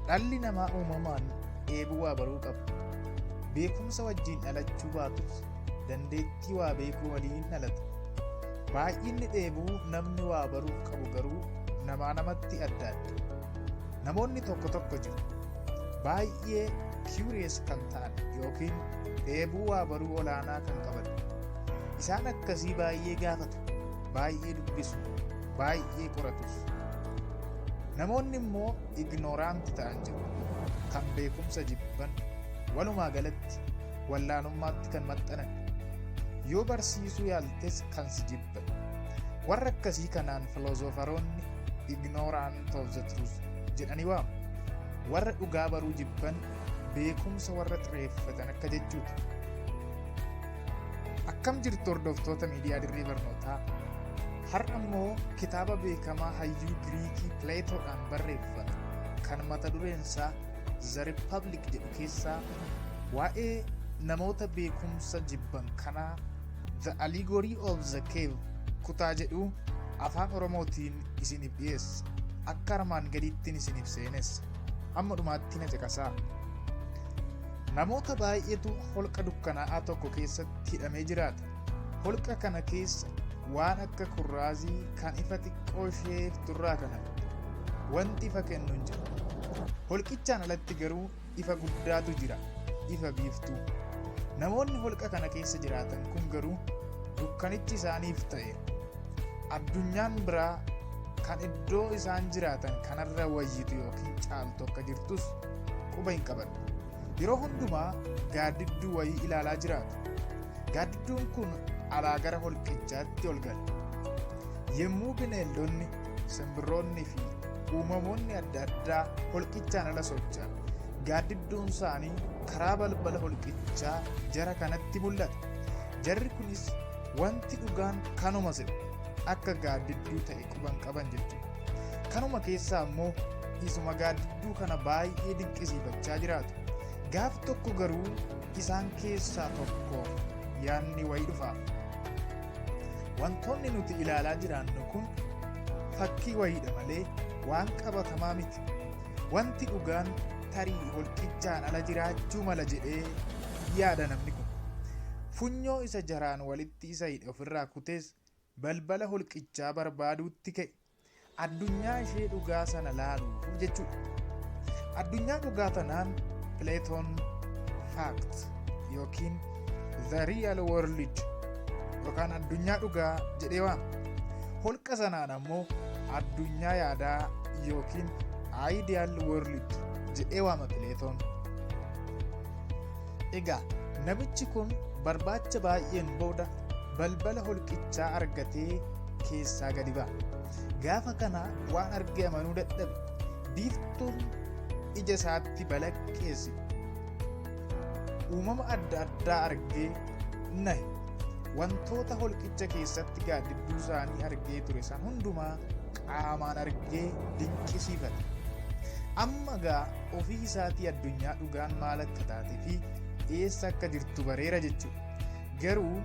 Dhalli namaa uumamaan dheebuu waa baruu qaba. Beekumsa wajjin dhalachuu baatus dandeettii waa beekuu waliin dhalata. Baay'inni dheebuu namni waa baruuf qabu garuu namaa namatti adda adda. Namoonni tokko tokko jiru baay'ee curious kan ta'an yookiin dheebuu waa baruu olaanaa kan qaban. Isaan akkasii baay'ee gaafatu, baay'ee dubbisu, baay'ee qoratus. Namoonni immoo ignoraanti ta'an jiru, kan beekumsa jibban, walumaa galatti wallaanummaatti kan maxxanan. Yoo barsiisuu yaaltes kan si jibban. Warra akkasii kanaan filoozofaroonni ignorant of the truth jedhanii waamu. Warra dhugaa baruu jibban beekumsa warra xireeffatan akka jechuuti. Akkam jirtu hordoftoota miidiyaa Dirree Barnootaa. Har'a immoo kitaaba beekamaa hayyuu Giriikii Pileetoodhaan barreeffame kan mata dureen isaa The Republic jedhu keessaa waa'ee namoota beekumsa jibban kanaa The Allegory of the Cave kutaa jedhu afaan Oromootiin isiniif dhiyeessa. Akka armaan gadiittiin isiniif seenessa. Amma dhumaatti na caqasaa. Namoota baay'eetu holqa dukkanaa'aa tokko keessatti hidhamee jiraata. Holqa kana keessa waan akka kurraazii kan ifa xiqqoo isheef turraa kana wanti ifa kennu hin jiru. Holqichaan alatti garuu ifa guddaatu jira, ifa biiftuu. Namoonni holqa kana keessa jiraatan kun garuu dukkanichi isaaniif ta'eera. Addunyaan biraa kan iddoo isaan jiraatan kanarra wayyitu yookiin caaltu akka jirtus quba hin qaban. Yeroo hundumaa gaaddidduu wayii ilaalaa jiraatu. Gaaddidduun kun alaa gara holqichaatti ol gala. Yemmuu bineeldonni, simbirroonni fi uumamoonni adda addaa holqichaan ala socho'an, gaaddidduun isaanii karaa balbala holqichaa jara kanatti mul'ata. Jarri kunis wanti dhugaan kanuma jedhu akka gaaddidduu ta'e quban qaban jechuudha. Kanuma keessaa immoo isuma gaaddidduu kana baay'ee dinqisiifachaa jiraatu. Gaaf tokko garuu isaan keessaa tokko yaadni wayii dhufaaf. Wantoonni nuti ilaalaa jiraannu kun fakkii wayiidha malee waan qabatamaa miti. Wanti dhugaan tarii holqichaan ala jiraachuu mala jedhee yaada namni kun. Funyoo isa jaraan walitti isa hidhe ofirraa kutees balbala holqichaa barbaaduutti ka'e. Addunyaa ishee dhugaa sana laaluuf jechuudha. Addunyaa dhugaa tanaan Pileetoon fact yookiin the real world yookaan addunyaa dhugaa jedhee waama. Holqa sanaan ammoo addunyaa yaadaa yookiin ideal world jedhee waama Pileetoon. Egaa namichi kun barbaacha baay'een booda balbala holqichaa argatee keessaa gadi ba'a. Gaafa kana waan argee amanuu dadhabe. Biiftuun ija isaatti balaqqeesse. Uumama adda addaa argee nahe. Wantoota holqicha keessatti gaaddidduu isaanii argee ture san hundumaa qaamaan argee dinqisiifate. Amma gaa ofii isaatii addunyaa dhugaan maal akka taatee fi eessa akka jirtu bareera jechuudha. Garuu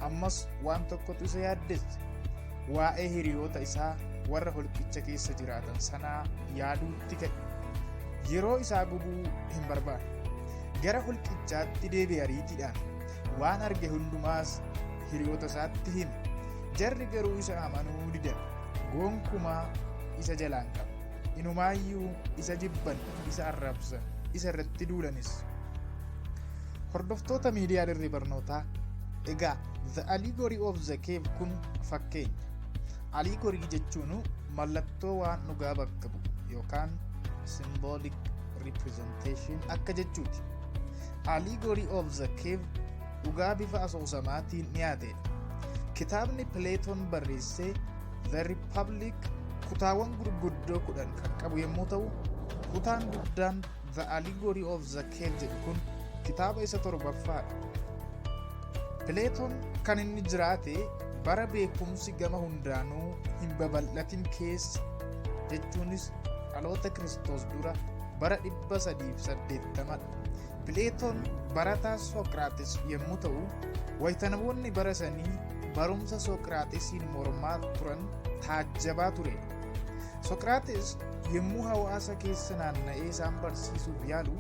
ammas waan tokkotu isa yaaddesse. Waa'ee hiriyoota isaa warra holqicha keessa jiraatan sanaa yaaduutti ka'e. Yeroo isaa gubuu hin barbaade. Gara holqichaatti deebi'e ariitiidhaan. Waan arge hundumaas hiriyoota isaatti hime. Jarri garuu isa amanuu didan. Gonkumaa isa jalaan qabu. Inumaayyuu isa jibban, isa arrabsan, isa irratti duulanis. Hordoftoota miidiyaa Dirree Barnootaa, egaa The Allegory of the Cave kun fakkeenya. Allegory jechuun mallattoo waan dhugaa bakka bu'u yookaan symbolic representation akka jechuuti. Allegory of the Cave dhugaa bifa asoosamaatiin dhiyaatedha. Kitaabni Pileetoon barreesse The Republic kutaawwan gurguddoo 10 kan qabu yommuu ta'u, kutaan guddaan The Allegory of the Cave jedhu kun kitaaba isa 7ffaadha. Pileetoon kan inni jiraate bara beekumsi gama hundaanuu hin babal'atin keessa, jechuunis dhaloota Kiristoos dura bara 380dha. Pileetoon barataa Soqraates yommuu ta'u, wayita namoonni bara sanii barumsa Soqraatesiin mormaa turan taajjabaa ture. Soqraates yommuu hawaasa keessa naanna'ee isaan barsiisuuf yaalu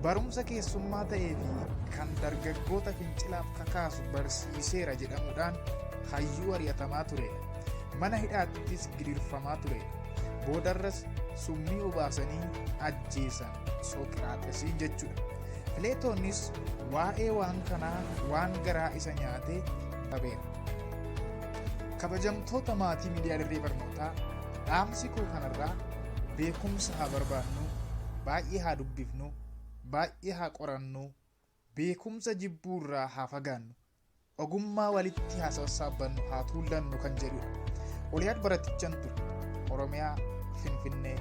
barumsa keessummaa ta'ee fi kan dargaggoota fincilaaf kakaasu barsiiseera jedhamuudhaan hayyuu ari'atamaa ture. Mana hidhaattis gidirfamaa ture. Boodarras summii obaasanii ajjeesan Sooqiraaxesiin jechuudha. Fileetoonis waa'ee waan kanaa waan garaa isa nyaatee qabeera. Kabajamtoota maatii miidiyaa Dirree Barnootaa, dhaamsi koo kanarraa beekumsa haa barbaannu, baay'ee haa dubbifnu, baay'ee haa qorannu, beekumsa jibbuurraa haa fagaannu, ogummaa walitti haa sassaabbannu, haa tuullannu kan jedhudha. Oliyaad Baratichaan ture, Oromiyaa, Finfinnee.